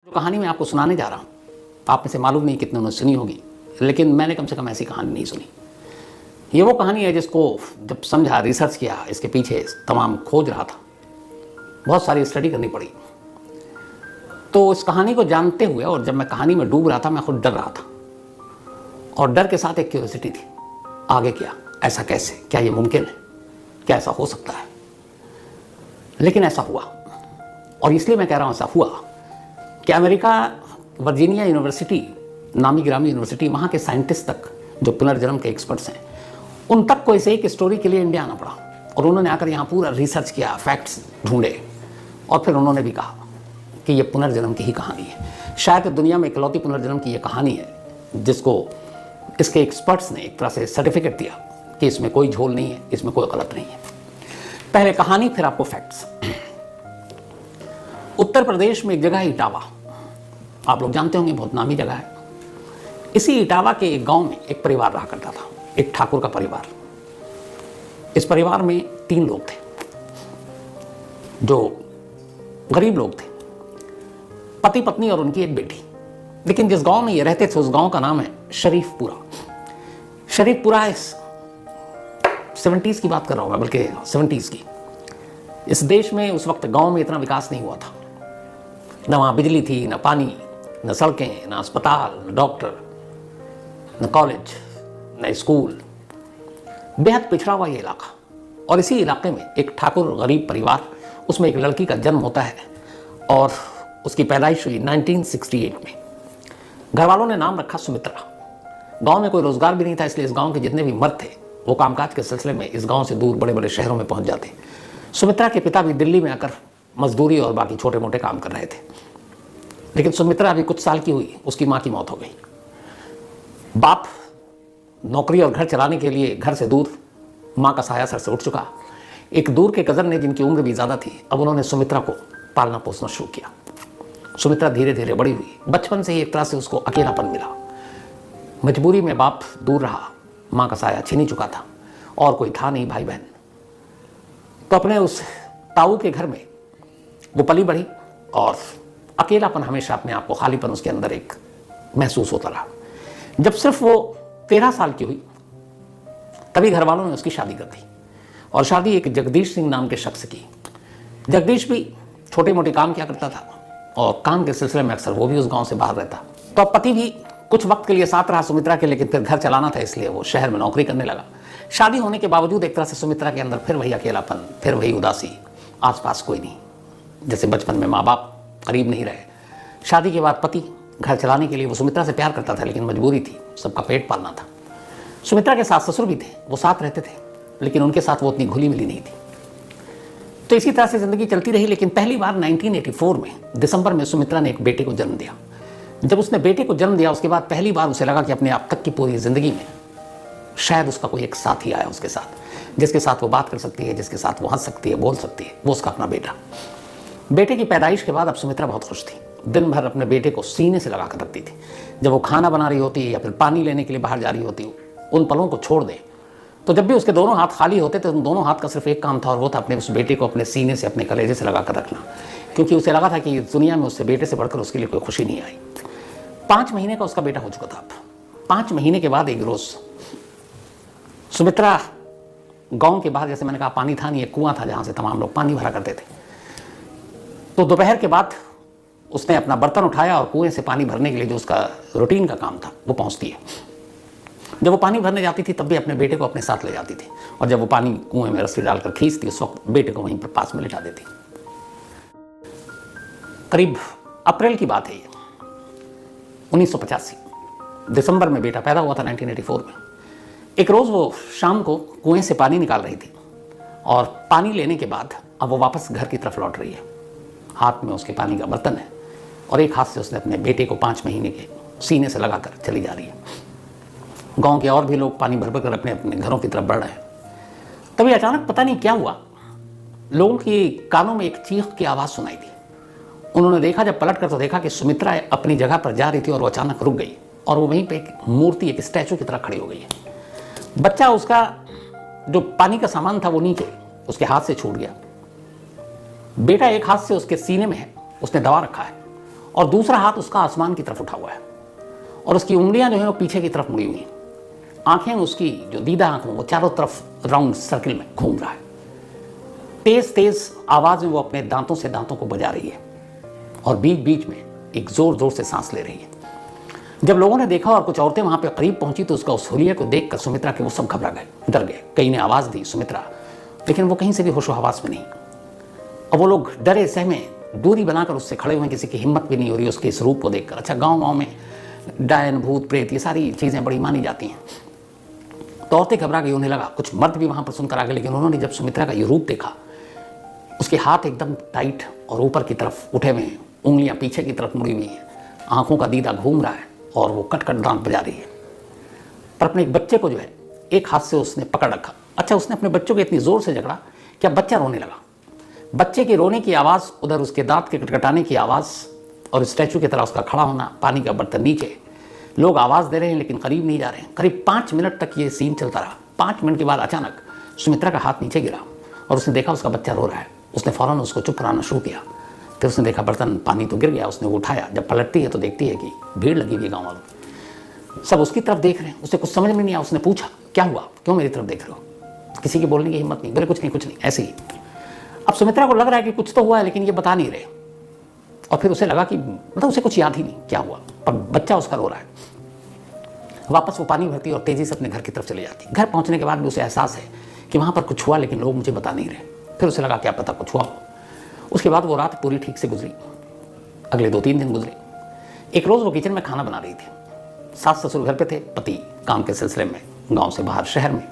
कहानी मैं आपको सुनाने जा रहा हूँ, आप में से मालूम नहीं कितने उन्होंने सुनी होगी, लेकिन मैंने कम से कम ऐसी कहानी नहीं सुनी। ये वो कहानी है जिसको जब समझा, रिसर्च किया, इसके पीछे तमाम खोज रहा था, बहुत सारी स्टडी करनी पड़ी। तो इस कहानी को जानते हुए और जब मैं कहानी में डूब रहा था, मैं खुद डर रहा था और डर के साथ एक क्यूरियोसिटी थी, आगे क्या, ऐसा कैसे, क्या ये मुमकिन है, क्या ऐसा हो सकता है। लेकिन ऐसा हुआ, और इसलिए मैं कह रहा हूँ ऐसा हुआ कि अमेरिका वर्जीनिया यूनिवर्सिटी, नामी गिरामी यूनिवर्सिटी, वहाँ के साइंटिस्ट तक जो पुनर्जन्म के एक्सपर्ट्स हैं, उन तक को इसे एक स्टोरी के लिए इंडिया आना पड़ा और उन्होंने आकर यहाँ पूरा रिसर्च किया, फैक्ट्स ढूंढे और फिर उन्होंने भी कहा कि ये पुनर्जन्म की ही कहानी है। शायद दुनिया में इकलौती पुनर्जन्म की ये कहानी है जिसको इसके एक्सपर्ट्स ने एक तरह से सर्टिफिकेट दिया कि इसमें कोई झोल नहीं है, इसमें कोई गलत नहीं है। पहले कहानी, फिर आपको फैक्ट्स। उत्तर प्रदेश में एक जगह है इटावा, आप लोग जानते होंगे, बहुत नामी जगह है। इसी इटावा के एक गांव में एक परिवार रहा करता था, एक ठाकुर का परिवार। इस परिवार में 3 लोग थे जो गरीब लोग थे, पति पत्नी और उनकी एक बेटी। लेकिन जिस गांव में ये रहते थे उस गांव का नाम है शरीफपुरा। शरीफपुरा इस 70s की बात कर रहा हूं मैं, बल्कि 70s की। इस देश में उस वक्त गांव में इतना विकास नहीं हुआ था, न वहाँ बिजली थी, न पानी, न सड़कें, न अस्पताल, न डॉक्टर, न कॉलेज, न स्कूल। बेहद पिछड़ा हुआ ये इलाका। और इसी इलाके में एक ठाकुर गरीब परिवार, उसमें एक लड़की का जन्म होता है और उसकी पैदाइश हुई 1968 में। घर वालों ने नाम रखा सुमित्रा। गांव में कोई रोजगार भी नहीं था, इसलिए इस गांव के जितने भी मर्द थे वो कामकाज के सिलसिले में इस गांव से दूर बड़े बड़े शहरों में पहुंच जाते। सुमित्रा के पिता भी दिल्ली में आकर मजदूरी और बाकी छोटे मोटे काम कर रहे थे। लेकिन सुमित्रा अभी कुछ साल की हुई, उसकी माँ की मौत हो गई। बाप नौकरी और घर चलाने के लिए घर से दूर, माँ का साया सर से उठ चुका। एक दूर के कज़न ने, जिनकी उम्र भी ज़्यादा थी, अब उन्होंने सुमित्रा को पालना पोसना शुरू किया। सुमित्रा धीरे धीरे बड़ी हुई। बचपन से ही एक तरह से उसको अकेलापन मिला। मजबूरी में बाप दूर रहा, माँ का साया छीन ही चुका था और कोई था नहीं भाई बहन। तो अपने उस ताऊ के घर में वो पली बढ़ी और अकेलापन हमेशा, अपने आप को खालीपन उसके अंदर एक महसूस होता रहा। जब सिर्फ वो 13 साल की हुई तभी घर वालों ने उसकी शादी कर दी और शादी एक जगदीश सिंह नाम के शख्स की। जगदीश भी छोटे मोटे काम किया करता था और काम के सिलसिले में अक्सर वो भी उस गांव से बाहर रहता। तो अब पति भी कुछ वक्त के लिए साथ रहा सुमित्रा के, लेकिन फिर घर चलाना था इसलिए वो शहर में नौकरी करने लगा। शादी होने के बावजूद एक तरह से सुमित्रा के अंदर फिर वही अकेलापन, फिर वही उदासी, आसपास कोई नहीं, जैसे बचपन में माँ बाप करीब नहीं रहे। शादी के बाद पति घर चलाने के लिए, वो सुमित्रा से प्यार करता था लेकिन मजबूरी थी, सबका पेट पालना था। सुमित्रा के सास ससुर भी थे, वो साथ रहते थे, लेकिन उनके साथ वो उतनी घुली मिली नहीं थी। तो इसी तरह से जिंदगी चलती रही। लेकिन पहली बार 1984 में दिसंबर में सुमित्रा ने एक बेटे को जन्म दिया। जब उसने बेटे को जन्म दिया, उसके बाद पहली बार उसे लगा कि अपने आप तक की पूरी जिंदगी में शायद उसका कोई एक साथी आया उसके साथ, जिसके साथ वो बात कर सकती है, जिसके साथ वो हंस सकती है, बोल सकती है, वो उसका अपना बेटा। बेटे की पैदाइश के बाद अब सुमित्रा बहुत खुश थी। दिन भर अपने बेटे को सीने से लगा कर रखती थी। जब वो खाना बना रही होती या फिर पानी लेने के लिए बाहर जा रही होती, उन पलों को छोड़ दे। तो जब भी उसके दोनों हाथ खाली होते थे, उन दोनों हाथ का सिर्फ एक काम था और वो था अपने उस बेटे को अपने सीने से, अपने कलेजे से लगा कर रखना, क्योंकि उसे लगा था कि दुनिया में उससे बेटे से बढ़कर उसके लिए कोई खुशी नहीं आई। 5 महीने का उसका बेटा हो चुका था। 5 महीने के बाद एक रोज सुमित्रा गांव के बाहर, जैसे मैंने कहा, पानी था नहीं, एक कुआं था जहां से तमाम लोग पानी भरा करते थे। तो दोपहर के बाद उसने अपना बर्तन उठाया और कुएं से पानी भरने के लिए, जो उसका रूटीन का काम था, वो पहुंचती है। जब वो पानी भरने जाती थी तब भी अपने बेटे को अपने साथ ले जाती थी और जब वो पानी कुएं में रस्सी डालकर खींचती, उस वक्त बेटे को वहीं पर पास में लिटा देती। करीब अप्रैल की बात है ये, 1985 दिसंबर में बेटा पैदा हुआ था 1984 में। एक रोज वो शाम को कुएं से पानी निकाल रही थी और पानी लेने के बाद अब वो वापस घर की तरफ लौट रही है। हाथ में उसके पानी का बर्तन है और एक हाथ से उसने अपने बेटे को 5 महीने के सीने से लगाकर चली जा रही है। गांव के और भी लोग पानी भर भर कर अपने अपने घरों की तरफ बढ़ रहे हैं। तभी अचानक पता नहीं क्या हुआ, लोगों के कानों में एक चीख की आवाज़ सुनाई दी। उन्होंने देखा, जब पलट कर तो देखा कि सुमित्रा अपनी जगह पर जा रही थी और वो अचानक रुक गई और वो वहीं पे एक मूर्ति, एक स्टैचू की तरह खड़ी हो गई है। बच्चा, उसका जो पानी का सामान था वो नीचे उसके हाथ से छूट गया। बेटा एक हाथ से उसके सीने में है, उसने दबा रखा है और दूसरा हाथ उसका आसमान की तरफ उठा हुआ है और उसकी उंगलियां जो है वो पीछे की तरफ मुड़ी हुई हैं। आंखें उसकी जो दीदा आंखें वो चारों तरफ राउंड सर्किल में घूम रहा है। तेज तेज आवाज में वो अपने दांतों से दांतों को बजा रही है और बीच बीच में एक जोर जोर से सांस ले रही है। जब लोगों ने देखा और कुछ औरतें वहां पे करीब पहुंची तो उसका उस हुलिया को देखकर सुमित्रा के वो सब घबरा गए, डर गए। कई ने आवाज दी सुमित्रा, लेकिन वो कहीं से भी होशो हवास में नहीं। और वो लोग डरे सहमे दूरी बनाकर उससे खड़े हुए, किसी की हिम्मत भी नहीं हो रही उसके इस रूप को देखकर। अच्छा, गाँव में डायन भूत प्रेत ये सारी चीजें बड़ी मानी जाती हैं, तो औरतें घबरा गई। उन्हें लगा कुछ मर्द भी वहां पर सुनकर आ गए, लेकिन उन्होंने जब सुमित्रा का ये रूप देखा, उसके हाथ एकदम टाइट और ऊपर की तरफ उठे हुए हैं, उंगलियां पीछे की तरफ मुड़ी हुई हैं, आंखों का दीदा घूम रहा है और वो कट कट दांत बजा रही है। पर अपने एक बच्चे को जो है एक हाथ से उसने पकड़ रखा। अच्छा, उसने अपने बच्चों को इतनी जोर से झगड़ा कि अब बच्चा रोने लगा। बच्चे की रोने की आवाज़, उधर उसके दांत के कटकटाने की आवाज़ और स्टैचू की तरह उसका खड़ा होना, पानी का बर्तन नीचे, लोग आवाज़ दे रहे हैं लेकिन करीब नहीं जा रहे हैं। करीब 5 मिनट तक ये सीन चलता रहा। 5 मिनट के बाद अचानक सुमित्रा का हाथ नीचे गिरा और उसने देखा उसका बच्चा रो रहा है। उसने फ़ौरन उसको चुप कराना शुरू किया। फिर उसने देखा बर्तन पानी तो गिर गया, उसने वो उठाया। जब पलटती है तो देखती है कि भीड़ लगी हुई है, गाँव वालों सब उसकी तरफ देख रहे हैं। उसे कुछ समझ में नहीं आया। उसने पूछा, क्या हुआ, क्यों मेरी तरफ देख रहे हो? किसी की बोलने की हिम्मत नहीं, बोले कुछ नहीं ऐसे ही। अब सुमित्रा को लग रहा है कि कुछ तो हुआ है लेकिन ये बता नहीं रहे। और फिर उसे लगा कि मतलब उसे कुछ याद ही नहीं क्या हुआ, पर बच्चा उसका रो रहा है। वापस वो पानी भरती और तेजी से अपने घर की तरफ चली जाती। घर पहुंचने के बाद भी उसे एहसास है कि वहां पर कुछ हुआ लेकिन लोग मुझे बता नहीं रहे। फिर उसे लगा क्या पता कुछ हुआ हो। उसके बाद वो रात पूरी ठीक से गुजरी। अगले 2-3 दिन गुजरे। एक रोज वो किचन में खाना बना रही थी। सास ससुर घर पे थे, पति काम के सिलसिले में गांव से बाहर शहर में।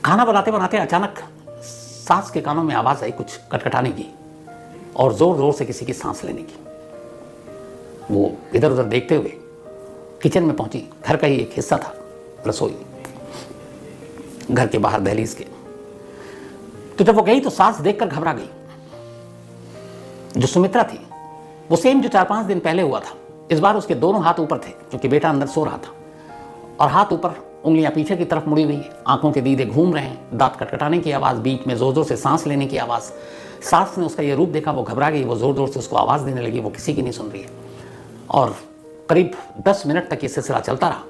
खाना बनाते बनाते अचानक सास के कानों में आवाज आई कुछ कटकटाने की और जोर जोर से किसी की सांस लेने की। वो इधर उधर देखते हुए किचन में पहुंची। घर का ही एक हिस्सा था रसोई, घर के बाहर दहलीज के। तो जब वो गई तो सास देखकर घबरा गई। जो सुमित्रा थी वो सेम जो 4-5 दिन पहले हुआ था। इस बार उसके दोनों हाथ ऊपर थे क्योंकि बेटा अंदर सो रहा था और हाथ ऊपर, उंगलियां पीछे की तरफ मुड़ी हुई, आंखों के दीदे घूम रहे हैं, दांत कटकटाने की आवाज, बीच में जोर जोर से सांस लेने की आवाज। सास ने उसका ये रूप देखा, वो घबरा गई। वो जोर जोर से उसको आवाज देने लगी, वो किसी की नहीं सुन रही है। और करीब 10 मिनट तक ये सिलसिला चलता रहा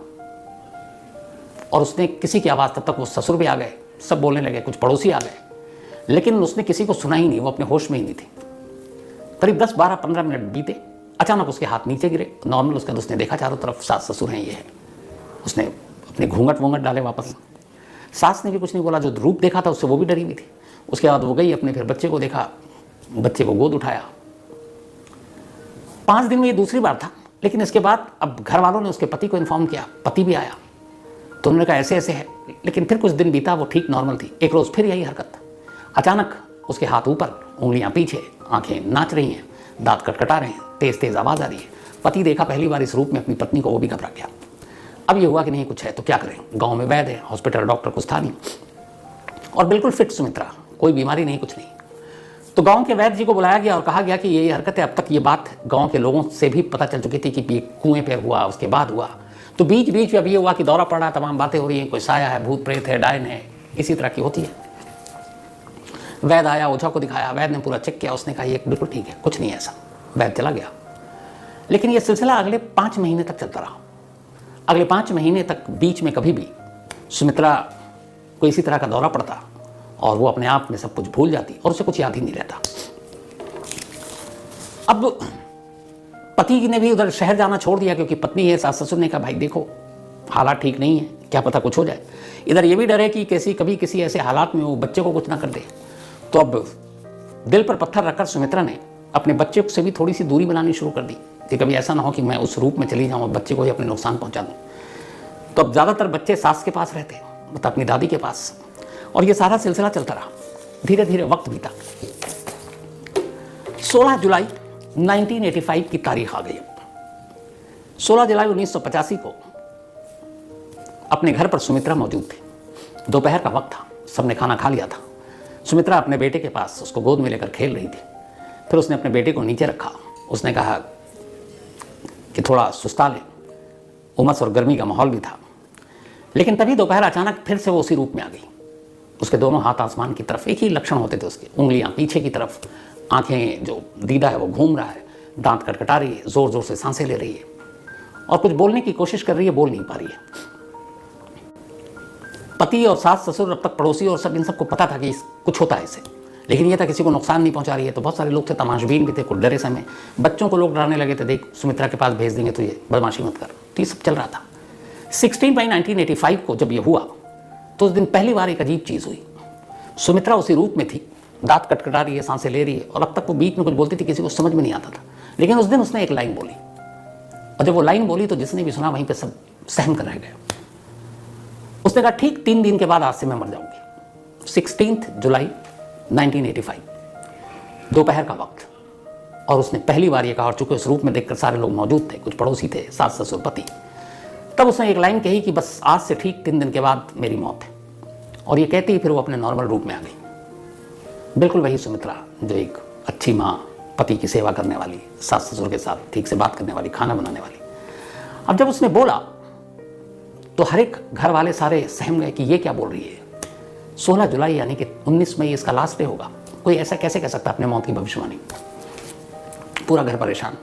और उसने किसी की आवाज, तब तक वो ससुर भी आ गए, सब बोलने लगे, कुछ पड़ोसी आ गए, लेकिन उसने किसी को सुना ही नहीं। वो अपने होश में ही नहीं थी। करीब 10-12-15 मिनट बीते। अचानक उसके हाथ नीचे गिरे। नॉर्मल उसके उसने देखा चारों तरफ सास ससुर हैं, ये है। उसने अपने घूंघट वूंघट डाले वापस। सास ने भी कुछ नहीं बोला। जो रूप देखा था उससे वो भी डरी हुई थी। उसके बाद वो गई अपने, फिर बच्चे को देखा, बच्चे को गोद उठाया। 5 दिन में ये दूसरी बार था। लेकिन इसके बाद अब घर वालों ने उसके पति को इन्फॉर्म किया। पति भी आया तो उन्होंने कहा ऐसे ऐसे है। लेकिन फिर कुछ दिन बीता, वो ठीक नॉर्मल थी। एक रोज फिर यही हरकत। अचानक उसके हाथ ऊपर, उंगलियां पीछे, आंखें नाच रही हैं, दांत कटकटा रहे हैं, तेज तेज आवाज आ रही है। पति देखा पहली बार इस रूप में अपनी पत्नी को, वो भी घबरा गया। अब ये हुआ कि नहीं कुछ है तो क्या करें। गांव में वैद्य है, हॉस्पिटल डॉक्टर कुछ था नहीं और बिल्कुल फिट सुमित्रा, कोई बीमारी नहीं, कुछ नहीं। तो गांव के वैद्य जी को बुलाया गया और कहा गया कि ये हरकत है। अब तक ये बात गांव के लोगों से भी पता चल चुकी थी कि ये कुएं पे हुआ, उसके बाद हुआ। तो बीच बीच में अब ये हुआ कि दौरा पड़ रहा, तमाम बातें हो रही हैं, कोई साया है, भूत प्रेत है, डायन है, इसी तरह की होती है। वैद्य आया, ओझा को दिखाया, वैद्य ने पूरा चेक किया। उसने कहा ये बिल्कुल ठीक है, कुछ नहीं है ऐसा। वैद्य चला गया। लेकिन ये सिलसिला अगले 5 महीने तक चलता रहा। अगले 5 महीने तक बीच में कभी भी सुमित्रा को इसी तरह का दौरा पड़ता और वो अपने आप में सब कुछ भूल जाती और उसे कुछ याद ही नहीं रहता। अब पति ने भी उधर शहर जाना छोड़ दिया क्योंकि पत्नी है। सास ससुर ने कहा भाई देखो हालात ठीक नहीं है, क्या पता कुछ हो जाए। इधर ये भी डर है कि कभी किसी ऐसे हालात में वो बच्चे को कुछ ना कर दे। तो अब दिल पर पत्थर रखकर सुमित्रा ने अपने बच्चे से भी थोड़ी सी दूरी बनानी शुरू कर दी कि कभी ऐसा ना हो कि मैं उस रूप में चली जाऊं और बच्चे को ही अपने नुकसान पहुंचा दूं। तो अब ज़्यादातर बच्चे सास के पास रहते, मतलब अपनी दादी के पास। और ये सारा सिलसिला चलता रहा। धीरे धीरे वक्त बीता। 16 जुलाई 1985 की तारीख आ गई। 16 जुलाई 1985 को अपने घर पर सुमित्रा मौजूद थी। दोपहर का वक्त था, सबने खाना खा लिया था। सुमित्रा अपने बेटे के पास उसको गोद में लेकर खेल रही थी। फिर उसने अपने बेटे को नीचे रखा। उसने कहा कि थोड़ा सुस्ता ले। उमस और गर्मी का माहौल भी था। लेकिन तभी दोपहर अचानक फिर से वो उसी रूप में आ गई। उसके दोनों हाथ आसमान की तरफ, एक ही लक्षण होते थे उसके, उंगलियां पीछे की तरफ, आंखें जो दीदा है वो घूम रहा है, दांत कटकटा रही है, जोर जोर से सांसें ले रही है और कुछ बोलने की कोशिश कर रही है, बोल नहीं पा रही है। पति और सास ससुर, अब तक पड़ोसी और सब, इन सबको पता था कि कुछ होता है इससे, लेकिन ये था किसी को नुकसान नहीं पहुंचा रही है। तो बहुत सारे लोग थे, तमाशबीन भी थे, कुछ डरे समय, बच्चों को लोग डराने लगे थे, देख सुमित्रा के पास भेज देंगे तो ये बदमाशी मत कर। तो ये सब चल रहा था। 16 मई 1985 को जब ये हुआ तो उस दिन पहली बार एक अजीब चीज़ हुई। सुमित्रा उसी रूप में थी, दांत कटकटा रही है, सांसें ले रही है, और अब तक वो बीच में कुछ बोलती थी, किसी को समझ में नहीं आता था। लेकिन उस दिन उसने एक लाइन बोली, और जब वो लाइन बोली तो जिसने भी सुना वहीं पे सब सहम कर रह गए। उसने कहा, ठीक 3 दिन के बाद आज से मैं मर जाऊंगी। 16 जुलाई 1985 दोपहर का वक्त, और उसने पहली बार ये कहा, और चूंकि उस रूप में देखकर सारे लोग मौजूद थे, कुछ पड़ोसी थे, सास ससुर पति, तब उसने एक लाइन कही कि बस आज से ठीक 3 दिन के बाद मेरी मौत है। और ये कहती ही फिर वो अपने नॉर्मल रूप में आ गई। बिल्कुल वही सुमित्रा जो एक अच्छी माँ, पति की सेवा करने वाली, सास ससुर के साथ ठीक से बात करने वाली, खाना बनाने वाली। अब जब उसने बोला तो हर एक घर वाले सारे सहम गए कि ये क्या बोल रही है। 16 जुलाई यानी कि 19 मई इसका लास्ट डे होगा, कोई ऐसा कैसे कह सकता अपने मौत की भविष्यवाणी। पूरा घर परेशान।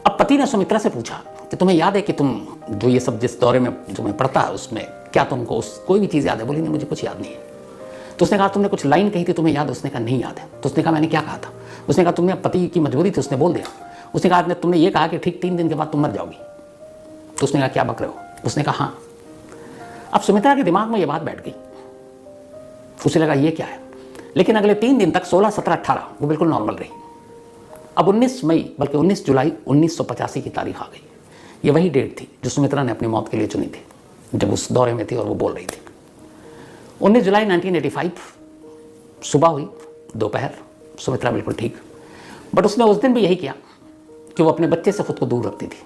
अब पति ने सुमित्रा से पूछा कि तुम्हें याद है कि तुम जो ये सब जिस दौरे में जो मैं पढ़ता है उसमें क्या तुमको कोई भी चीज़ याद है? बोली नहीं, मुझे कुछ याद नहीं है। तो उसने कहा, तुमने कुछ लाइन कही थी, तुम्हें याद? उसने कहा नहीं याद है। तो उसने कहा, मैंने क्या कहा था? उसने कहा, तुमने पति की मजबूरी थी, उसने बोल दिया। उसने कहा, तुमने ये कहा कि ठीक 3 दिन के बाद तुम मर जाओगी। तो उसने कहा, क्या बक रहे हो? उसने कहा, हाँ। अब सुमित्रा के दिमाग में ये बात बैठ गई। उसे लगा ये क्या है, लेकिन अगले 3 दिन तक 16, 17, 18 वो बिल्कुल नॉर्मल रही। अब 19 मई बल्कि 19 जुलाई 1985 की तारीख आ गई। ये वही डेट थी जो सुमित्रा ने अपनी मौत के लिए चुनी थी, जब उस दौरे में थी और वो बोल रही थी। 19 जुलाई 1985 सुबह हुई, दोपहर, सुमित्रा बिल्कुल ठीक। बट उसने उस दिन भी यही किया कि वो अपने बच्चे से खुद को दूर रखती थी।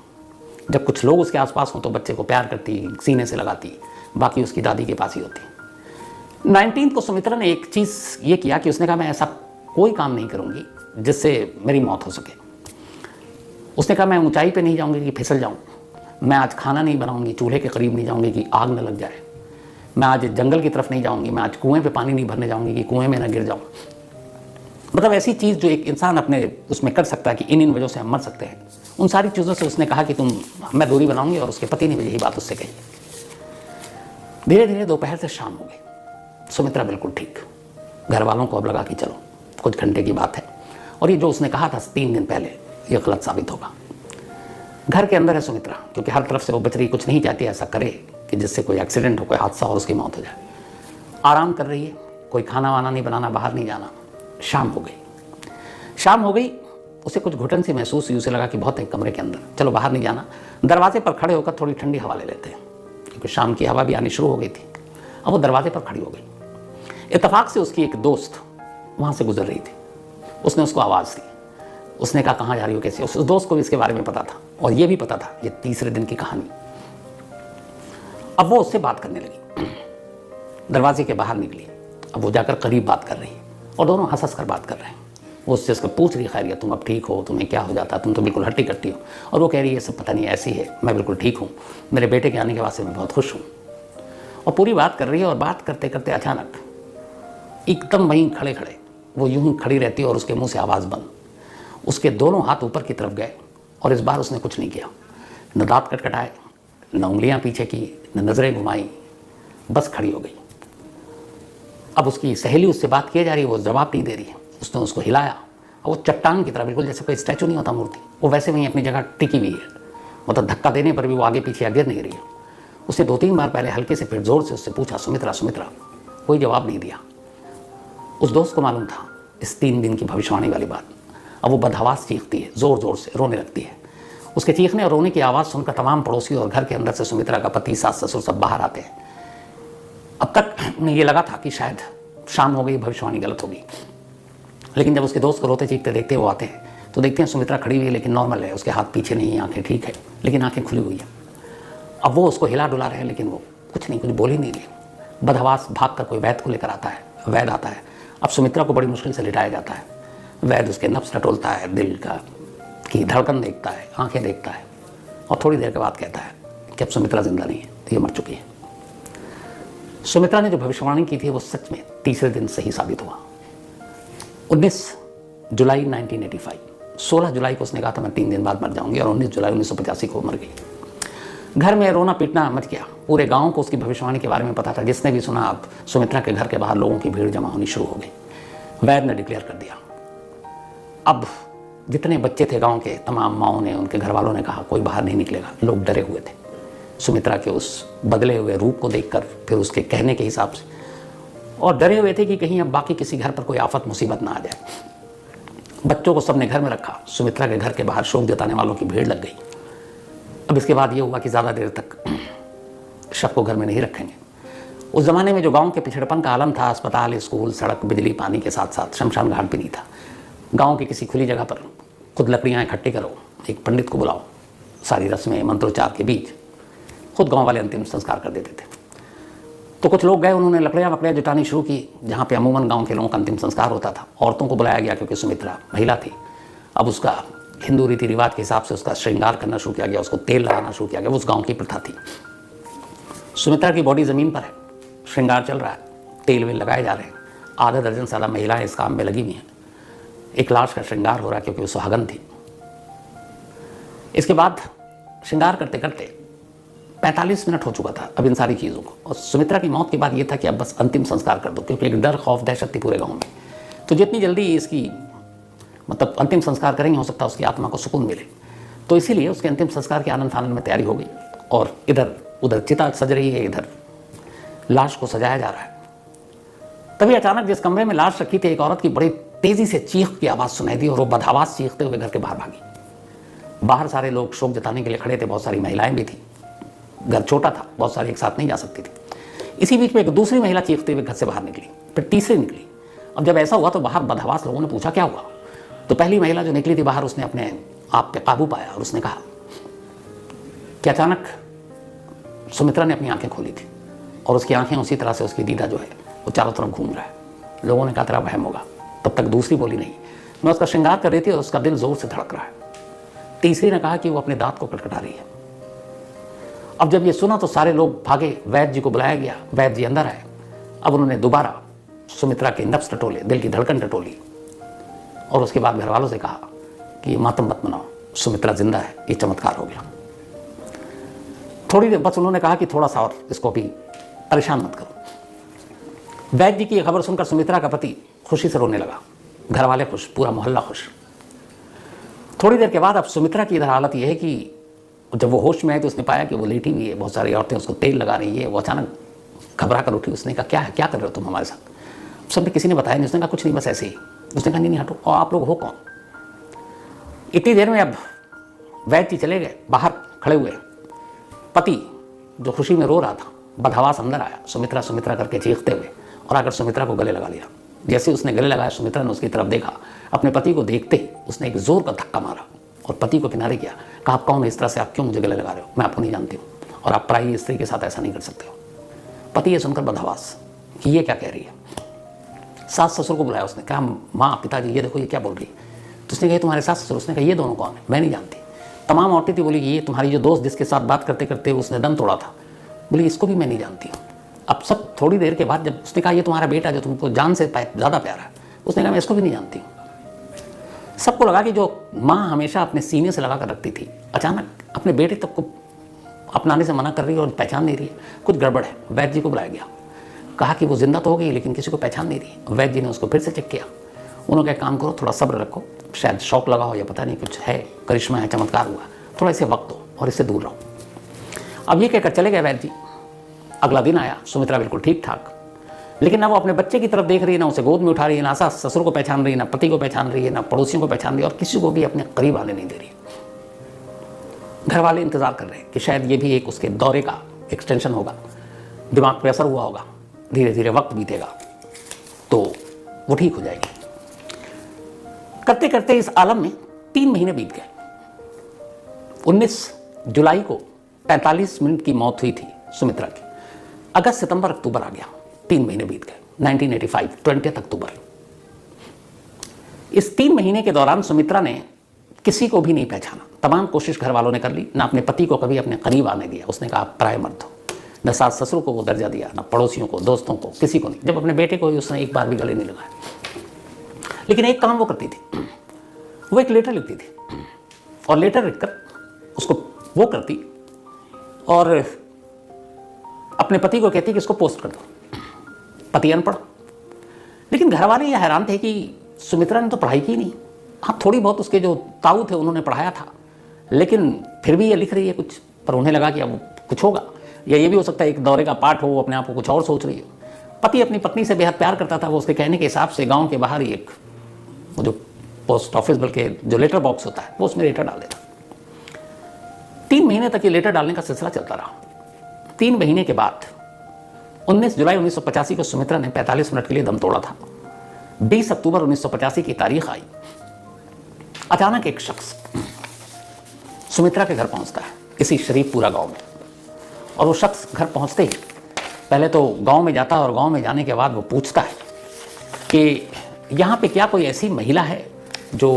जब कुछ लोग उसके आसपास हों तो बच्चे को प्यार करती, सीने से लगाती, बाकी उसकी दादी के पास ही होती। 19 को सुमित्रा ने एक चीज़ ये किया कि उसने कहा, मैं ऐसा कोई काम नहीं करूँगी जिससे मेरी मौत हो सके। उसने कहा, मैं ऊंचाई पे नहीं जाऊँगी कि फिसल जाऊँ, मैं आज खाना नहीं बनाऊँगी, चूल्हे के करीब नहीं जाऊँगी कि आग न लग जाए, मैं आज जंगल की तरफ नहीं जाऊँगी, मैं आज कुएं पे पानी नहीं भरने जाऊँगी कि कुएं में न गिर जाऊँ। मतलब ऐसी चीज़ जो एक इंसान अपने उसमें कर सकता है कि इन वजहों से हम मर सकते हैं, उन सारी चीज़ों से उसने कहा कि मैं दूरी बनाऊँगी। और उसके पति ने भी यही बात उससे कही। धीरे धीरे दोपहर से शाम हो गई, सुमित्रा बिल्कुल ठीक। घर वालों को अब लगा कि चलो कुछ घंटे की बात है, और ये जो उसने कहा था 3 दिन पहले ये गलत साबित होगा। घर के अंदर है सुमित्रा, क्योंकि हर तरफ से वो बच रही, कुछ नहीं चाहती ऐसा करे कि जिससे कोई एक्सीडेंट हो, कोई हादसा हो, उसकी मौत हो जाए। आराम कर रही है, कोई खाना वाना नहीं बनाना, बाहर नहीं जाना। शाम हो गई, उसे कुछ घुटन सी महसूस हुई। उसे लगा कि बहुत है कमरे के अंदर, चलो बाहर नहीं जाना। दरवाजे पर खड़े होकर थोड़ी ठंडी हवा ले लेते हैं, क्योंकि शाम की हवा भी आनी शुरू हो गई थी। अब वो दरवाजे पर खड़ी हो गई। इत्तेफाक से उसकी एक दोस्त वहाँ से गुजर रही थी। उसने उसको आवाज़ दी। उसने कहा, कहाँ जा रही हो, कैसे? उस दोस्त को भी इसके बारे में पता था, और ये भी पता था ये तीसरे दिन की कहानी। अब वो उससे बात करने लगी, दरवाजे के बाहर निकली। अब वो जाकर करीब बात कर रही है, और दोनों हंस कर बात कर रहे हैं। वो उससे उसको पूछ रही, खैरियत, तुम अब ठीक हो? तुम्हें क्या हो जाता? तुम तो बिल्कुल हट्टी कट्टी हो। और वो कह रही है, सब पता नहीं ऐसी है, मैं बिल्कुल ठीक हूँ, मेरे बेटे के आने के बाद से मैं बहुत खुश हूँ। और पूरी बात कर रही है, और बात करते करते अचानक एकदम वहीं खड़े खड़े वो यूं ही खड़ी रहती है, और उसके मुंह से आवाज़ बंद। उसके दोनों हाथ ऊपर की तरफ गए, और इस बार उसने कुछ नहीं किया, न दांत कटकटाए, न उंगलियां पीछे की, न नजरें घुमाई, बस खड़ी हो गई। अब उसकी सहेली उससे बात किए जा रही है, वो जवाब नहीं दे रही है। उसने उसको हिलाया, और वो चट्टान की तरह, बिल्कुल जैसे कोई स्टैचू नहीं होता मूर्ति, वो वैसे वहीं अपनी जगह टिकी हुई है। मतलब धक्का देने पर भी वो आगे पीछे गिर नहीं रही है। उसने 2-3 बार पहले हल्के से, फिर जोर से उससे पूछा, सुमित्रा सुमित्रा। कोई जवाब नहीं दिया। उस दोस्त को मालूम था इस 3 दिन की भविष्यवाणी वाली बात। अब वो बदहवास चीखती है, ज़ोर ज़ोर से रोने लगती है। उसके चीखने और रोने की आवाज़ सुनकर तमाम पड़ोसी और घर के अंदर से सुमित्रा का पति, सास ससुर सब बाहर आते हैं। अब तक उन्हें ये लगा था कि शायद शाम हो गई, भविष्यवाणी गलत होगी। लेकिन जब उसके दोस्त को रोते चीखते देखते वो आते हैं, तो देखते हैं सुमित्रा खड़ी हुई है, लेकिन नॉर्मल है, उसके हाथ पीछे नहीं है, आंखें ठीक है, लेकिन आंखें खुली हुई है। अब वो उसको हिला डुला रहे हैं, लेकिन वो कुछ बोल ही नहीं रही। बदहवास भाग कर कोई वैद्य को लेकर आता है, वैद्य आता है। अब सुमित्रा को बड़ी मुश्किल से लिटाया जाता है। वैद्य उसके नब्ज टटोलता है, दिल की धड़कन देखता है, आंखें देखता है, और थोड़ी देर के बाद कहता है कि अब सुमित्रा जिंदा नहीं है, ये मर चुकी है। सुमित्रा ने जो भविष्यवाणी की थी वो सच में तीसरे दिन सही साबित हुआ। 19 जुलाई 1985 16 जुलाई को उसने कहा था मैं 3 दिन बाद मर जाऊंगी, और 19 जुलाई 1985 को मर गई। घर में रोना पीटना मच गया। पूरे गांव को उसकी भविष्यवाणी के बारे में पता था। जिसने भी सुना, अब सुमित्रा के घर के बाहर लोगों की भीड़ जमा होनी शुरू हो गई। वैद्य ने डिक्लेयर कर दिया। अब जितने बच्चे थे गांव के, तमाम माओं ने, उनके घर वालों ने कहा कोई बाहर नहीं निकलेगा। लोग डरे हुए थे सुमित्रा के उस बदले हुए रूप को देखकर, फिर उसके कहने के हिसाब से, और डरे हुए थे कि कहीं अब बाकी किसी घर पर कोई आफत मुसीबत ना आ जाए। बच्चों को सबने घर में रखा। सुमित्रा के घर के बाहर शोक जताने वालों की भीड़ लग गई। अब इसके बाद ये हुआ कि ज़्यादा देर तक शव को घर में नहीं रखेंगे। उस ज़माने में जो गांव के पिछड़पन का आलम था, अस्पताल, स्कूल, सड़क, बिजली, पानी के साथ साथ शमशान घाट भी नहीं था। गांव की किसी खुली जगह पर खुद लकड़ियाँ इकट्ठी करो, एक पंडित को बुलाओ, सारी रस्में मंत्रोच्चार के बीच खुद गाँव वाले अंतिम संस्कार कर देते थे। तो कुछ लोग गए, उन्होंने लकड़ियाँ जुटानी शुरू की। जहाँ पे अमूमन गांव के लोगों का अंतिम संस्कार होता था, औरतों को बुलाया गया क्योंकि सुमित्रा महिला थी। अब उसका हिंदू रीति रिवाज के हिसाब से उसका श्रृंगार करना शुरू किया गया, उसको तेल लगाना शुरू किया गया। उस गांव की प्रथा थी। सुमित्रा की बॉडी ज़मीन पर है, श्रृंगार चल रहा है, तेल वेल लगाए जा रहे हैं। आधा दर्जन से ज़्यादा महिलाएं इस काम में लगी हुई हैं। एक लाश का श्रृंगार हो रहा है क्योंकि वो सुहागन थी। इसके बाद श्रृंगार करते करते 45 मिनट हो चुका था अब इन सारी चीज़ों को, और सुमित्रा की मौत के बाद ये था कि अब बस अंतिम संस्कार कर दो, क्योंकि एक डर, खौफ, दहशत थी पूरे गांव में। तो जितनी जल्दी इसकी मतलब अंतिम संस्कार करेंगे, हो सकता है उसकी आत्मा को सुकून मिले। तो इसीलिए उसके अंतिम संस्कार के आनंद फानंद में तैयारी हो गई, और इधर उधर चिता सज रही है, इधर लाश को सजाया जा रहा है। तभी अचानक जिस कमरे में लाश रखी थी, एक औरत की बड़ी तेजी से चीख की आवाज़ सुनाई दी, और वो बदहवास चीखते हुए घर के बाहर भागी। बाहर सारे लोग शोक जताने के लिए खड़े थे, बहुत सारी महिलाएं भी थी। घर छोटा था, बहुत सारी एक साथ नहीं जा सकती थी। इसी बीच में एक दूसरी महिला चीखते हुए घर से बाहर निकली, फिर तीसरी निकली। अब जब ऐसा हुआ तो बाहर बदहवास लोगों ने पूछा क्या हुआ। तो पहली महिला जो निकली थी बाहर, उसने अपने आप पे काबू पाया और उसने कहा कि अचानक सुमित्रा ने अपनी आंखें खोली थी, और उसकी आंखें उसी तरह से, उसकी दीदा जो है वो चारों तरफ घूम रहा है। लोगों ने कहा तेरा वहम होगा। तब तक दूसरी बोली नहीं, मैं उसका श्रृंगार कर रही थी और उसका दिल जोर से धड़क रहा है। तीसरी ने कहा कि वो अपने दांत को कटकटा रही है। अब जब ये सुना तो सारे लोग भागे, वैद्य जी को बुलाया गया। वैद्य जी अंदर आए। अब उन्होंने दोबारा सुमित्रा के नब्ज टटोले, दिल की धड़कन टटोली, और उसके बाद घर वालों से कहा कि ये मातम मत मनाओ, सुमित्रा जिंदा है, ये चमत्कार हो गया। थोड़ी देर बस उन्होंने कहा कि थोड़ा सा और इसको भी परेशान मत करो। वैद्य जी की खबर सुनकर सुमित्रा का पति खुशी से रोने लगा। घर वाले खुश, पूरा मोहल्ला खुश। थोड़ी देर के बाद अब सुमित्रा की इधर हालत यह है कि जब वो होश में आई तो उसने पाया कि वो लेटी हुई है, बहुत सारी औरतें उसको तेल लगा रही है। वो अचानक घबरा कर उठी। उसने कहा क्या है, क्या कर रहे हो तुम हमारे साथ। सबने किसी ने बताया नहीं। उसने कहा कुछ नहीं, बस ऐसे ही। उसने कहा नहीं हटो, और आप लोग हो कौन। इतनी देर में अब वैद्य जी चले गए। बाहर खड़े हुए पति जो खुशी में रो रहा था, बदहवास अंदर आया, सुमित्रा सुमित्रा करके चीखते हुए, और आकर सुमित्रा को गले लगा लिया। जैसे उसने गले लगाया, सुमित्रा ने उसकी तरफ देखा। अपने पति को देखते ही उसने एक जोर का धक्का मारा और पति को किनारे किया। कहा आप कौन है, इस तरह से आप क्यों मुझे गले लगा रहे हो, मैं आपको नहीं जानती हूँ, और आप पराई स्त्री के साथ ऐसा नहीं कर सकते हो। पति ये सुनकर बदहवास कि ये क्या कह रही है। सास ससुर को बुलाया। उसने कहा माँ पिताजी ये देखो ये क्या बोल रही है। तो उसने कहा तुम्हारे सास ससुर। उसने कहा ये दोनों कौन है, मैं नहीं जानती। तमाम औरतें थी। बोली ये तुम्हारी जो दोस्त जिसके साथ बात करते करते उसने दम तोड़ा था, बोली इसको भी मैं नहीं जानती हूँ। अब सब थोड़ी देर के बाद जब उसने कहा ये तुम्हारा बेटा जो तुमको जान से ज़्यादा प्यारा है, उसने कहा मैं इसको भी नहीं जानती हूँ। सबको लगा कि जो माँ हमेशा अपने सीने से लगा कर रखती थी, अचानक अपने बेटे तक को अपनाने से मना कर रही है और पहचान नहीं रही है, कुछ गड़बड़ है। वैद्य जी को बुलाया गया। कहा कि वो जिंदा तो हो गई लेकिन किसी को पहचान नहीं रही। वैद्य जी ने उसको फिर से चेक किया। उन्होंने कहा काम करो, थोड़ा सब्र रखो, शायद शौक लगा हो या पता नहीं कुछ है, करिश्मा है, चमत्कार हुआ, थोड़ा इसे वक्त दो और इससे दूर रहो। अब ये कहकर चले गए वैद्य जी। अगला दिन आया, सुमित्रा बिल्कुल ठीक ठाक, लेकिन ना वो अपने बच्चे की तरफ देख रही है, ना उसे गोद में उठा रही है, ना सास ससुर को पहचान रही है, ना पति को पहचान रही है, ना पड़ोसियों को पहचान रही है, और किसी को भी अपने करीब आने नहीं दे रही। घर वाले इंतजार कर रहे हैं कि शायद ये भी एक उसके दौरे का एक्सटेंशन होगा, दिमाग पे असर हुआ होगा, धीरे धीरे वक्त बीतेगा तो वो ठीक हो जाएगी। करते करते इस आलम में 3 महीने बीत गए। 19 जुलाई को 45 मिनट की मौत हुई थी सुमित्रा की। अगस्त सितंबर अक्टूबर आ गया, 3 महीने बीत गए। 1985 20 अक्टूबर। इस 3 महीने के दौरान सुमित्रा ने किसी को भी नहीं पहचाना। तमाम कोशिश घर वालों ने कर ली, ना अपने पति को कभी अपने करीब आने दिया। उसने कहा पराए मर्द हो। न सास ससुर को वो दर्जा दिया, ना पड़ोसियों को, दोस्तों को, किसी को नहीं। जब अपने बेटे को उसने एक बार भी गले नहीं लगाया। लेकिन एक काम वो करती थी, वो एक लेटर लिखती थी और लेटर लिखकर उसको वो करती और अपने पति को कहती कि इसको पोस्ट कर दो। पति अनपढ़, लेकिन घर वाले ये हैरान थे कि सुमित्रा ने तो पढ़ाई की नहीं। हाँ, थोड़ी बहुत उसके जो ताऊ थे उन्होंने पढ़ाया था, लेकिन फिर भी ये लिख रही है कुछ। पर उन्हें लगा कि अब कुछ होगा, या ये भी हो सकता है एक दौरे का पाठ हो, अपने आप को कुछ और सोच रही हो। पति अपनी पत्नी से बेहद प्यार करता था। वो उसके कहने के हिसाब से गांव के बाहर ही एक वो जो पोस्ट ऑफिस बल्कि जो लेटर बॉक्स होता है वो उसमें लेटर डाल देता। 3 महीने तक ये लेटर डालने का सिलसिला चलता रहा। 3 महीने के बाद 19 जुलाई 1985 को सुमित्रा ने 45 मिनट के लिए दम तोड़ा था। 20 अक्टूबर 1985 की तारीख आई। अचानक एक शख्स सुमित्रा के घर पहुंचता है, इसी शरीफपुरा गांव में। और वो शख्स घर पहुंचते ही पहले तो गांव में जाता है और गांव में जाने के बाद वो पूछता है कि यहाँ पे क्या कोई ऐसी महिला है जो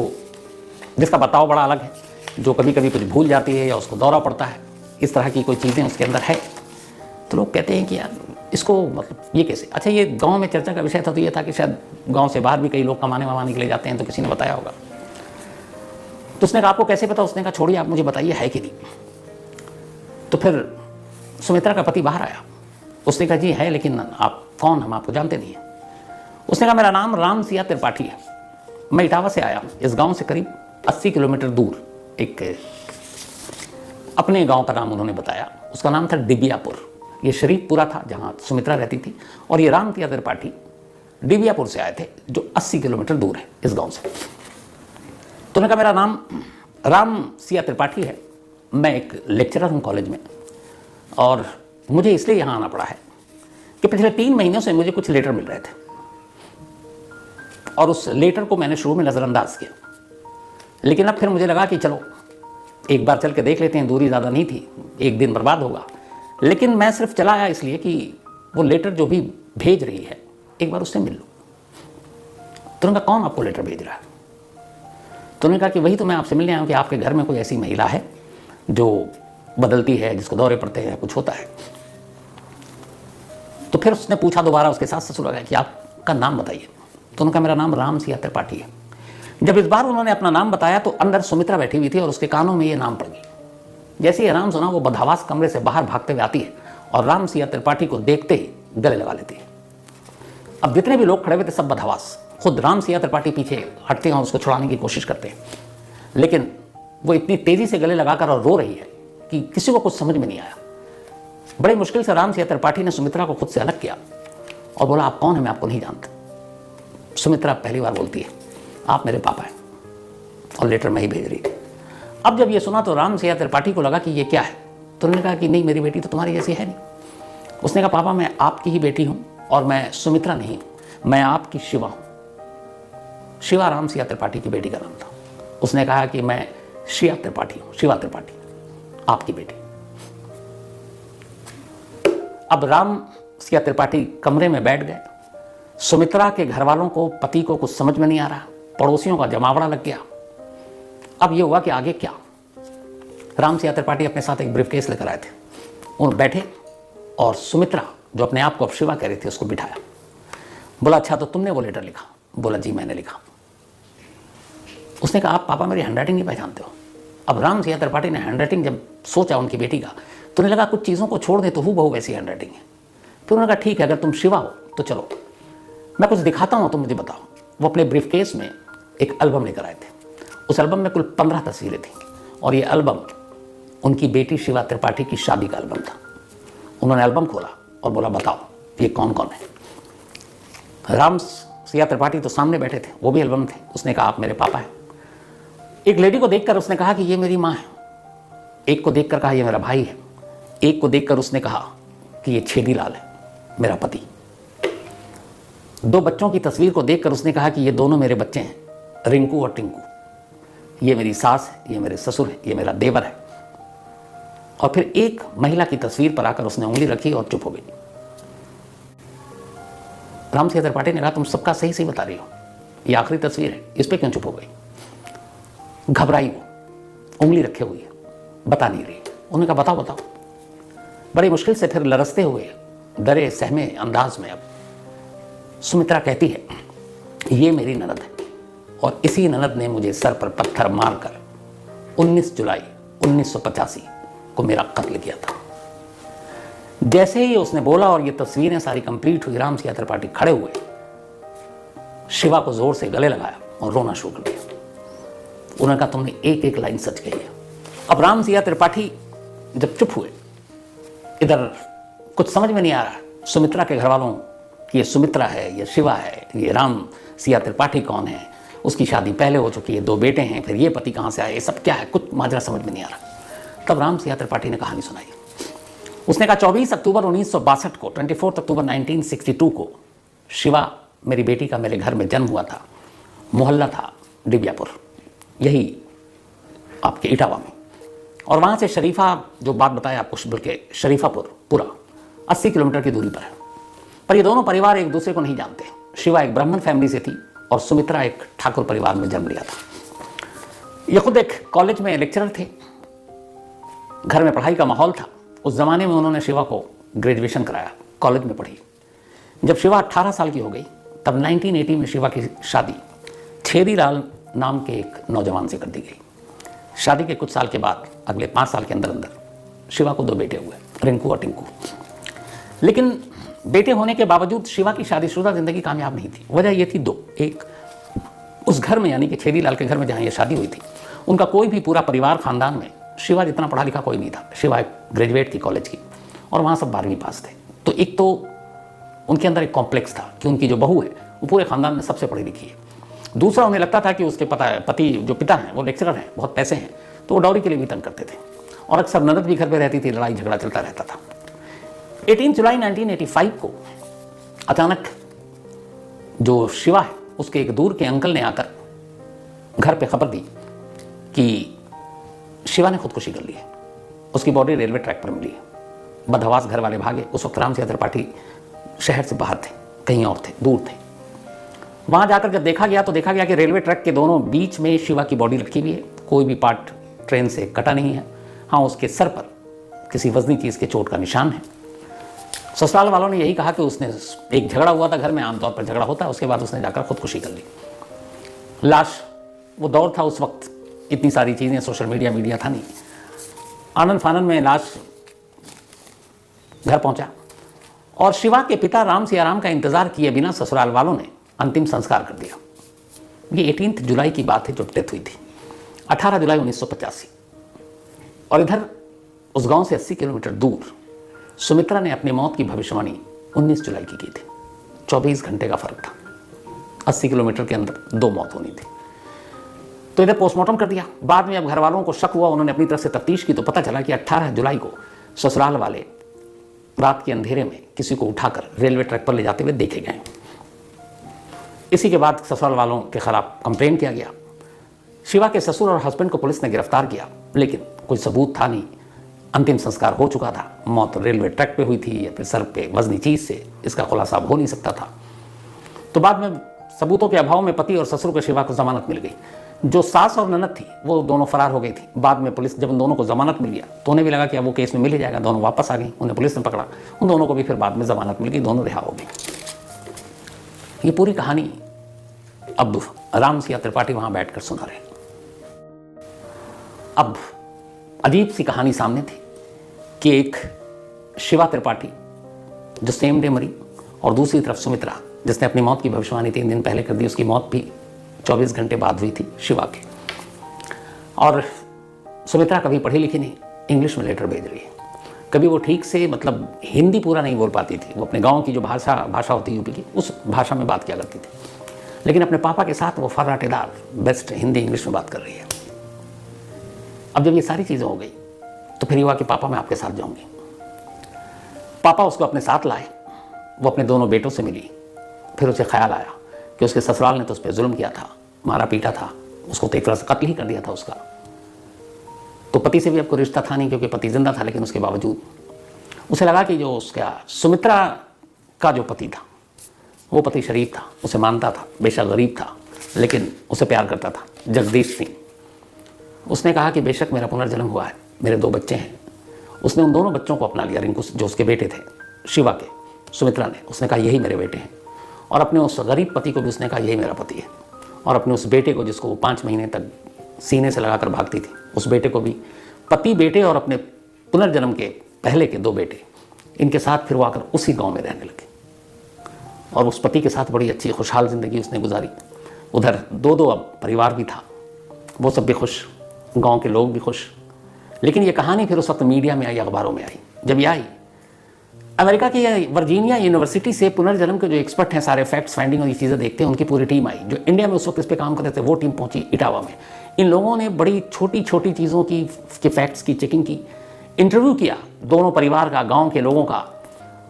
जिसका बर्ताव बड़ा अलग है, जो कभी कभी कुछ भूल जाती है या उसको दौरा पड़ता है, इस तरह की कोई चीज़ें उसके अंदर है। तो लोग कहते हैं कि यार इसको मतलब ये कैसे। अच्छा, ये गांव में चर्चा का विषय था, तो ये था कि शायद गांव से बाहर भी कई लोग कमाने वमाने के लिए जाते हैं, तो किसी ने बताया होगा। तो उसने कहा आपको कैसे पता? उसने कहा छोड़िए, आप मुझे बताइए है कि नहीं। तो फिर सुमित्रा का पति बाहर आया। उसने कहा जी है, लेकिन आप कौन? हम आपको जानते नहीं हैं। उसने कहा मेरा नाम राम सिया त्रिपाठी है, मैं इटावा से आया हूँ। इस गांव से करीब 80 किलोमीटर दूर एक अपने गांव का नाम उन्होंने बताया। उसका नाम था डिबियापुर। ये शरीफपुरा था जहाँ सुमित्रा रहती थी, और ये राम सिया त्रिपाठी डिबियापुर से आए थे जो 80 किलोमीटर दूर है इस गाँव से। तो उन्होंने कहा मेरा नाम राम सिया त्रिपाठी है, मैं एक लेक्चरर हूँ कॉलेज में, और मुझे इसलिए यहाँ आना पड़ा है कि पिछले 3 महीनों से मुझे कुछ लेटर मिल रहे थे और उस लेटर को मैंने शुरू में नज़रअंदाज किया, लेकिन अब फिर मुझे लगा कि चलो एक बार चल के देख लेते हैं। दूरी ज़्यादा नहीं थी, 1 दिन बर्बाद होगा। लेकिन मैं सिर्फ चला आया इसलिए कि वो लेटर जो भी भेज रही है एक बार उससे मिल लूँ। तो उन्होंने कहा कौन आपको लेटर भेज रहा है? तो उन्होंने कहा कि वही तो मैं आपसे मिलने आया हूँ कि आपके घर में कोई ऐसी महिला है जो बदलती है, जिसको दौरे पड़ते हैं, कुछ होता है। तो फिर उसने पूछा दोबारा, उसके साथ ससुर आ गया कि आपका नाम बताइए। तो उन्होंने कहा मेरा नाम राम सिया त्रिपाठी है। जब इस बार उन्होंने अपना नाम बताया तो अंदर सुमित्रा बैठी हुई थी और उसके कानों में ये नाम पड़ गई। जैसे ही नाम सुना वो बदहवास कमरे से बाहर भागते हुए आती है और राम सिया त्रिपाठी को देखते ही गले लगा लेती है। अब जितने भी लोग खड़े हुए थे सब बदहवास। खुद राम सिया त्रिपाठी पीछे हटते हैं और उसको छुड़ाने की कोशिश करते हैं, लेकिन वो इतनी तेजी से गले लगाकर और रो रही है कि किसी को कुछ समझ में नहीं आया। बड़ी मुश्किल से राम सिया त्रिपाठी ने सुमित्रा को खुद से अलग किया और बोला आप कौन है? मैं आपको नहीं जानता। सुमित्रा पहली बार बोलती है आप मेरे पापा हैं और लेटर मैं ही भेज रही थी। अब जब ये सुना तो राम सिया त्रिपाठी को लगा कि ये क्या है। तो उन्होंने कहा कि नहीं, मेरी बेटी तो तुम्हारी जैसी है नहीं। उसने कहा पापा मैं आपकी ही बेटी हूँ और मैं सुमित्रा नहीं हूँ, मैं आपकी शिवा हूँ। शिवा राम सिया त्रिपाठी की बेटी का नाम था। उसने कहा कि मैं शिया त्रिपाठी हूँ, शिवा त्रिपाठी आपकी बेटी। अब राम सिया त्रिपाठी कमरे में बैठ गए। सुमित्रा के घर वालों को, पति को कुछ समझ में नहीं आ रहा, पड़ोसियों का जमावड़ा लग गया। अब ये हुआ कि आगे क्या। राम सिया त्रिपाठी अपने साथ एक ब्रीफकेस लेकर आए थे। उन्होंने बैठे और सुमित्रा जो अपने आप को अब शिवा कह रही थी उसको बिठाया। बोला अच्छा तो तुमने वो लेटर लिखा? बोला जी मैंने लिखा। उसने कहा आप पापा मेरी हैंडराइटिंग नहीं पहचानते हो? अब राम सिया त्रिपाठी ने हैंडराइटिंग जब सोचा उनकी बेटी का तो उन्हें लगा कुछ चीज़ों को छोड़ दे तो हूबहू वैसी हैंडराइटिंग है। फिर उन्होंने कहा ठीक है, अगर तुम शिवा हो तो चलो मैं कुछ दिखाता हूँ, तुम मुझे बताओ। वो अपने ब्रीफकेस में एक एल्बम लेकर आए थे। उस एल्बम में कुल 15 तस्वीरें थी और ये एल्बम उनकी बेटी शिवा त्रिपाठी की शादी का एल्बम था। उन्होंने एल्बम खोला और बोला बताओ ये कौन कौन है। राम सिया त्रिपाठी तो सामने बैठे थे, वो भी एल्बम थे। उसने कहा आप मेरे पापा हैं। एक लेडी को देखकर उसने कहा कि ये मेरी माँ है। एक को देखकर कहा ये मेरा भाई है। एक को देखकर उसने कहा कि ये छेदीलाल है मेरा पति। 2 बच्चों की तस्वीर को देखकर उसने कहा कि ये दोनों मेरे बच्चे हैं, रिंकू और टिंकू। ये मेरी सास है, ये मेरे ससुर है, ये मेरा देवर है। और फिर एक महिला की तस्वीर पर आकर उसने उंगली रखी और चुप हो गई। राम सिया त्रिपाठी ने कहा तुम सबका सही सही बता रही हो, ये आखिरी तस्वीर है, इस पर क्यों चुप हो गई? घबराई वो, उंगली रखे हुई है, बता नहीं रही। उन्होंने कहा बताओ बताओ। बड़ी मुश्किल से फिर लरसते हुए डरे सहमे अंदाज में अब सुमित्रा कहती है ये मेरी ननद है और इसी ननद ने मुझे सर पर पत्थर मारकर 19 जुलाई 1985 को मेरा कत्ल किया था। जैसे ही उसने बोला और ये तस्वीरें सारी कंप्लीट हुई, राम सिया त्रिपाठी खड़े हुए, शिवा को जोर से गले लगाया और रोना शुरू कर दिया। उन्होंने कहा तुमने एक एक लाइन सच कही है। अब राम सिया त्रिपाठी जब चुप हुए, इधर कुछ समझ में नहीं आ रहा सुमित्रा के घर वालों कि ये सुमित्रा है, ये शिवा है, ये राम सिया त्रिपाठी कौन है, उसकी शादी पहले हो चुकी है, 2 बेटे हैं, फिर ये पति कहाँ से आए, ये सब क्या है, कुछ माजरा समझ में नहीं आ रहा। तब राम सिया त्रिपाठी ने कहानी सुनाई। उसने कहा 24 अक्टूबर 1962 को, 24 अक्टूबर 1962 को शिवा मेरी बेटी का मेरे घर में जन्म हुआ था। मोहल्ला था डिबियापुर, यही आपके इटावा में, और वहाँ से शरीफा, जो बात बताया आपको बल्कि शरीफापुर पूरा 80 किलोमीटर की दूरी पर है। पर ये दोनों परिवार एक दूसरे को नहीं जानते। शिवा एक ब्राह्मण फैमिली से थी और सुमित्रा एक ठाकुर परिवार में जन्म लिया था। ये खुद एक कॉलेज में लेक्चरर थे, घर में पढ़ाई का माहौल था। उस ज़माने में उन्होंने शिवा को ग्रेजुएशन कराया, कॉलेज में पढ़ी। जब शिवा 18 साल की हो गई तब 1980 में शिवा की शादी छेदीलाल नाम के एक नौजवान से कर दी गई। शादी के कुछ साल के बाद, अगले 5 साल के अंदर अंदर शिवा को 2 बेटे हुए, रिंकू और टिंकू। लेकिन बेटे होने के बावजूद शिवा की शादीशुदा जिंदगी कामयाब नहीं थी। वजह ये थी 2। एक, उस घर में यानी कि छेदीलाल के घर में जहाँ ये शादी हुई थी, उनका कोई भी पूरा परिवार खानदान में शिवा जितना पढ़ा लिखा कोई नहीं था। शिवा एक ग्रेजुएट थी कॉलेज की और वहाँ सब 12वीं पास थे। तो एक तो उनके अंदर एक कॉम्प्लेक्स था कि उनकी जो बहू है वो पूरे खानदान में सबसे पढ़ी लिखी है। दूसरा, उन्हें लगता था कि उसके पति जो पिता हैं वो लेक्चरर हैं, बहुत पैसे हैं, तो वो डॉरी के लिए भी तंग करते थे और अक्सर ननद भी घर पे रहती थी, लड़ाई झगड़ा चलता रहता था। 18 जुलाई 1985 को अचानक जो शिवा है उसके एक दूर के अंकल ने आकर घर पे खबर दी कि शिवा ने खुदकुशी कर ली है, उसकी बॉडी रेलवे ट्रैक पर मिली है। बदहवास घर वाले भागे। उस वक्त राम सिया त्रिपाठी शहर से बाहर थे, कहीं और थे, दूर थे। वहाँ जाकर जब देखा गया तो देखा गया कि रेलवे ट्रैक के दोनों बीच में शिवा की बॉडी रखी हुई है, कोई भी पार्ट ट्रेन से कटा नहीं है। हाँ, उसके सर पर किसी वजनी चीज़ के चोट का निशान है। ससुराल वालों ने यही कहा कि उसने एक झगड़ा हुआ था घर में, आमतौर पर झगड़ा होता है, उसके बाद उसने जाकर खुदकुशी कर ली। लाश, वो दौर था उस वक्त, इतनी सारी चीज़ें, सोशल मीडिया था नहीं। आनंद फानंद में लाश घर पहुंचा और शिवा के पिता राम सियाराम का इंतजार किए बिना ससुराल वालों ने अंतिम संस्कार कर दिया। ये 18 जुलाई की बात है जब डेथ हुई थी, 18 जुलाई 1985। और इधर उस गांव से 80 किलोमीटर दूर सुमित्रा ने अपनी मौत की भविष्यवाणी 19 जुलाई की थी। 24 घंटे का फर्क था, 80 किलोमीटर के अंदर 2 मौत होनी थी। तो इधर पोस्टमार्टम कर दिया। बाद में अब घर वालों को शक हुआ, उन्होंने अपनी तरफ से तफ्तीश की तो पता चला कि 18 जुलाई को ससुराल वाले रात के अंधेरे में किसी को उठाकर रेलवे ट्रैक पर ले जाते हुए देखे गए। इसी के बाद ससुराल वालों के खिलाफ कंप्लेन किया गया। शिवा के ससुर और हस्बैंड को पुलिस ने गिरफ्तार किया, लेकिन कोई सबूत था नहीं। अंतिम संस्कार हो चुका था, मौत रेलवे ट्रैक पे हुई थी या फिर सर पे वजनी चीज़ से, इसका खुलासा हो नहीं सकता था। तो बाद में सबूतों के अभाव में पति और ससुर को शिवा को जमानत मिल गई। जो सास और ननद थी वो दोनों फरार हो गई थी। बाद में पुलिस, जब उन दोनों को जमानत मिल गया तो उन्हें भी लगा कि अब वो केस में मिल ही जाएगा, दोनों वापस आ गई। उन्हें पुलिस ने पकड़ा, उन दोनों को भी फिर बाद में जमानत मिल गई, दोनों रिहा हो गए। ये पूरी कहानी अब राम सिया त्रिपाठी वहां बैठकर सुना रहे। अब अजीब सी कहानी सामने थी कि एक शिवा त्रिपाठी जो सेम डे मरी और दूसरी तरफ सुमित्रा जिसने अपनी मौत की भविष्यवाणी 3 दिन पहले कर दी, उसकी मौत भी 24 घंटे बाद हुई थी शिवा के। और सुमित्रा कभी पढ़ी लिखी नहीं, इंग्लिश में लेटर भेज रही है। कभी वो ठीक से मतलब हिंदी पूरा नहीं बोल पाती थी, वो अपने गांव की जो भाषा होती है यूपी की, उस भाषा में बात किया करती थी। लेकिन अपने पापा के साथ वो फर्राटेदार बेस्ट हिंदी इंग्लिश में बात कर रही है। अब जब ये सारी चीज़ें हो गई तो फिर युवा के पापा मैं आपके साथ जाऊंगी। पापा उसको अपने साथ लाए, वो अपने दोनों बेटों से मिली। फिर उसे ख्याल आया कि उसके ससुराल ने तो उस पर जुल्म किया था, मारा पीटा था, उसको तो एक तरह से कत्ल ही कर दिया था उसका। तो पति से भी अब कोई रिश्ता था नहीं क्योंकि पति जिंदा था, लेकिन उसके बावजूद उसे लगा कि जो उसका सुमित्रा का जो पति था वो पति शरीफ था, उसे मानता था, बेशक गरीब था लेकिन उसे प्यार करता था, जगदीश सिंह। उसने कहा कि बेशक मेरा पुनर्जन्म हुआ है, मेरे 2 बच्चे हैं। उसने उन दोनों बच्चों को अपना लिया, रिंकू जो उसके बेटे थे शिवा के, सुमित्रा ने, उसने कहा यही मेरे बेटे हैं। और अपने उस गरीब पति को भी उसने कहा यही मेरा पति है। और अपने उस बेटे को, जिसको वो 5 महीने तक सीने से लगाकर भागती थी, उस बेटे को भी, पति बेटे और अपने पुनर्जन्म के पहले के 2 बेटे, इनके साथ फिर वो आकर उसी गांव में रहने लगे और उस पति के साथ बड़ी अच्छी खुशहाल ज़िंदगी उसने गुजारी। उधर 2 अब परिवार भी था, वो सब भी खुश, गांव के लोग भी खुश। लेकिन ये कहानी फिर उस वक्त मीडिया में आई, अखबारों में आई। जब ये आई, अमेरिका की वर्जीनिया यूनिवर्सिटी से पुनर्जन्म के जो एक्सपर्ट हैं, सारे फैक्ट्स फाइंडिंग और ये चीज़ें देखते हैं, उनकी पूरी टीम आई। जो इंडिया में उस वक्त इस पर काम करते थे, वो टीम पहुंची इटावा में। इन लोगों ने बड़ी छोटी छोटी चीज़ों की फैक्ट्स की चेकिंग की, इंटरव्यू किया दोनों परिवार का, गाँव के लोगों का,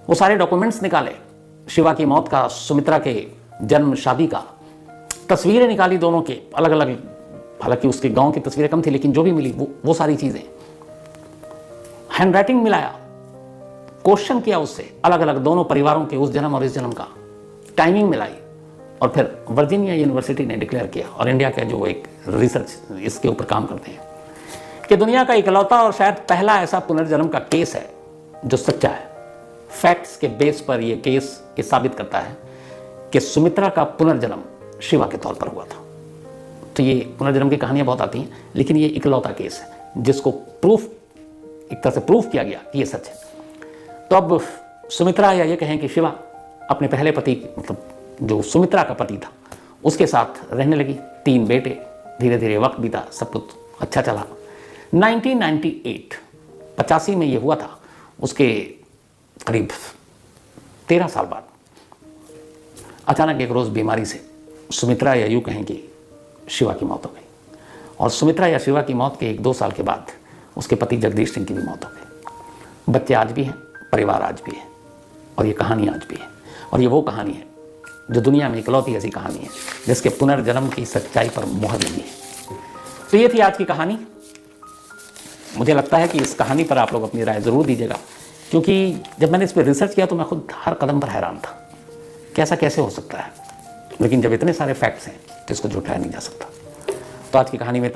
वो सारे डॉक्यूमेंट्स निकाले, शिवा की मौत का, सुमित्रा के जन्म, शादी का, तस्वीरें निकाली दोनों के अलग अलग। हालांकि उसके गांव की तस्वीरें कम थी, लेकिन जो भी मिली वो सारी चीज़ें, हैंड राइटिंग मिलाया, क्वेश्चन किया उससे अलग अलग दोनों परिवारों के, उस जन्म और इस जन्म का, टाइमिंग मिलाई, और फिर वर्जीनिया यूनिवर्सिटी ने डिक्लेयर किया, और इंडिया का जो एक रिसर्च इसके ऊपर काम करते हैं, कि दुनिया का इकलौता और शायद पहला ऐसा पुनर्जन्म का केस है जो सच्चा है। फैक्ट्स के बेस पर यह केस ये साबित करता है कि सुमित्रा का पुनर्जन्म शिवा के तौर पर हुआ था। तो ये पुनर्जन्म की कहानियां बहुत आती हैं, लेकिन ये इकलौता केस है जिसको प्रूफ, एक तरह से प्रूफ किया गया कि ये सच है। तो अब सुमित्रा, या ये कहें कि शिवा, अपने पहले पति, मतलब जो सुमित्रा का पति था, उसके साथ रहने लगी, 3 बेटे, धीरे धीरे वक्त बीता, सब कुछ अच्छा चला। 1998 85 में ये हुआ था, उसके करीब 13 साल बाद अचानक एक रोज़ बीमारी से सुमित्रा, या यूँ कहें कि शिवा की मौत हो गई। और सुमित्रा या शिवा की मौत के 1-2 साल के बाद उसके पति जगदीश सिंह की भी मौत हो गई। बच्चे आज भी हैं, परिवार आज भी है, और ये कहानी आज भी है। और ये वो कहानी है जो दुनिया में इकलौती ऐसी कहानी है जिसके पुनर्जन्म की सच्चाई पर मोहर लगी है। तो ये थी आज की कहानी। मुझे लगता है कि इस कहानी पर आप लोग अपनी राय ज़रूर दीजिएगा, क्योंकि जब मैंने इस पर रिसर्च किया तो मैं खुद हर कदम पर हैरान था कि ऐसा कैसे हो सकता है। लेकिन जब इतने सारे फैक्ट्स हैं तो इसको झुठाया नहीं जा सकता। तो आज की कहानी में